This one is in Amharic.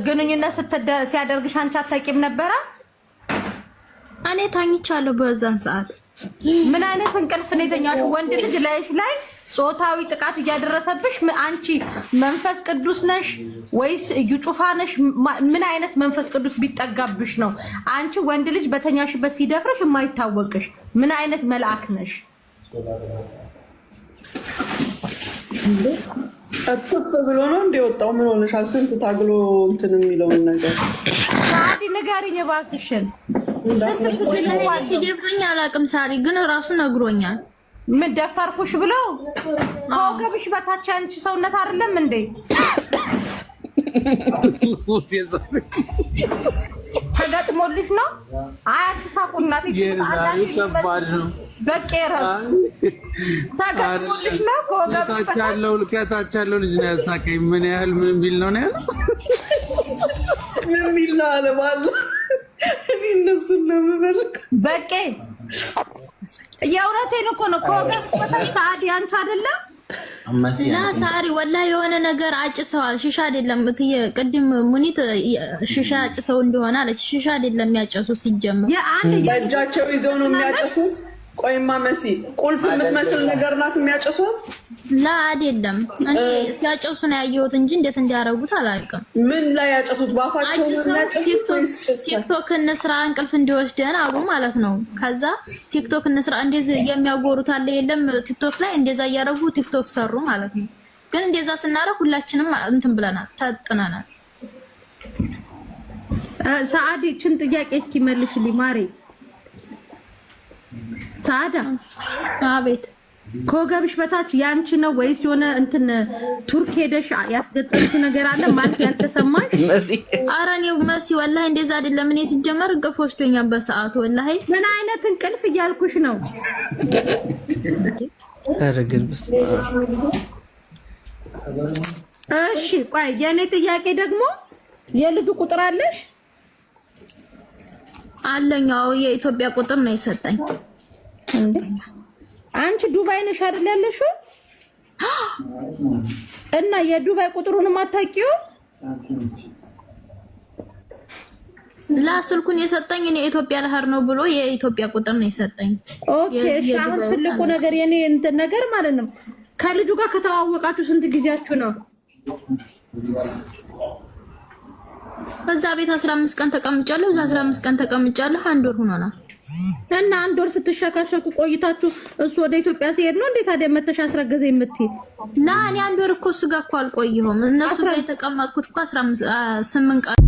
ግንኙነት ሲያደርግሽ አንቺ አታውቂም ነበር? እኔ ታኝቻለሁ በዛን ሰዓት። ምን አይነት እንቅልፍ ነው የተኛሽው? ወንድ ልጅ ላይ ጾታዊ ጥቃት እያደረሰብሽ አንቺ መንፈስ ቅዱስ ነሽ ወይስ እዩ ጩፋ ነሽ? ምን አይነት መንፈስ ቅዱስ ቢጠጋብሽ ነው አንቺ ወንድ ልጅ በተኛሽበት ሲደፍርሽ የማይታወቅሽ? ምን አይነት መልአክ ነሽ? አጥፍ ብሎ ነው እንደወጣው ምን ሆነሻል? ስንት ታግሎ እንትን የሚለውን ነገር ሳዲ ንገሪኝ እባክሽን። ሲደፍረኝ አላውቅም። ሳሪ ግን ራሱ ነግሮኛል። ምን ደፈርኩሽ ብሎ ከወገብሽ በታች አንቺ ሰውነት አይደለም እንዴ? ተገጥሞልሽ ነው? አትሳቁ እናቴ። ከባድ ነው። በቄራ ተገጥሞልሽ ነው ከወገብሽ ከታች ያለው ልጅ ነው ያሳቀኝ። ምን ያህል ምን ቢል ነው ያለው? ምን ቢል ነው አለ ባለ እኔ እነሱን ነው የምበልክ። በቄ የእውነቴን እኮ ነው። ከወገብሽ በታች ሳዲ አንቺ አይደለም እና ሳሪ ወላሂ የሆነ ነገር አጭሰዋል። ሽሻ አይደለም ቅድም ሙኒት ሽሻ አጭሰው እንደሆነ አለች። ሽሻ አይደለም ያጨሱ ሲጀምር በእጃቸው ይዘው ነው የሚያጨሱት። ቆይማ መሲ ቁልፍ የምትመስል ነገር ናት የሚያጨሱት። ላ አይደለም እኔ ሲያጨሱ ነው ያየሁት እንጂ እንዴት እንዲያረጉት አላውቅም። ምን ላይ ያጨሱት? ባፋቸው ቲክቶክ እንስራ እንቅልፍ እንዲወስደን አሉ ማለት ነው። ከዛ ቲክቶክ እንስራ እንደዚህ የሚያጎሩት አለ የለም ቲክቶክ ላይ እንደዛ እያደረጉ ቲክቶክ ሰሩ ማለት ነው። ግን እንደዛ ስናረግ ሁላችንም እንትን ብለናል፣ ታጥናናል። ሰዓዲ ችን ጥያቄ እስኪ መልሽልኝ ማሬ። ሳዳ አቤት። ከወገብሽ በታች ያንቺ ነው ወይስ የሆነ እንትን ቱርክ ሄደሽ ያስገጠምሽ ነገር አለ ማለት ያልተሰማሽ? ኧረ እኔ መሲ ወላሂ እንደዛ አይደለም። እኔ ሲጀመር እንቅልፍ ወስዶኛል በሰዓቱ ወላሂ። ምን አይነት እንቅልፍ እያልኩሽ ነው? ኧረ ግልብስ። እሺ ቆይ የኔ ጥያቄ ደግሞ የልጁ ቁጥር አለሽ? አለኛው የኢትዮጵያ ቁጥር ነው የሰጠኝ። አንቺ ዱባይ ነሽ አይደል ያለሽው? እና የዱባይ ቁጥሩንም አታውቂው? ላ ስልኩን የሰጠኝ እኔ ኢትዮጵያ ለሀር ነው ብሎ የኢትዮጵያ ቁጥር ነው የሰጠኝ። ኦኬ እሺ። አሁን ትልቁ ነገር የኔ እንትን ነገር ማለት ነው ከልጁ ጋር ከተዋወቃችሁ ስንት ጊዜያችሁ ነው? ከዛ ቤት 15 ቀን ተቀምጫለሁ። እዛ 15 ቀን ተቀምጫለሁ። 1 ወር ሆኖናል። እና 1 ወር ስትሸካሸኩ ቆይታችሁ እሱ ወደ ኢትዮጵያ ሲሄድ ነው እንዴ ታዲያ መተሽ አስረገዘ የምትይ? ላ እኔ 1 ወር እኮ እሱ ጋር እኮ አልቆየሁም። እነሱ ጋር የተቀመጥኩት እኮ 8 ቀን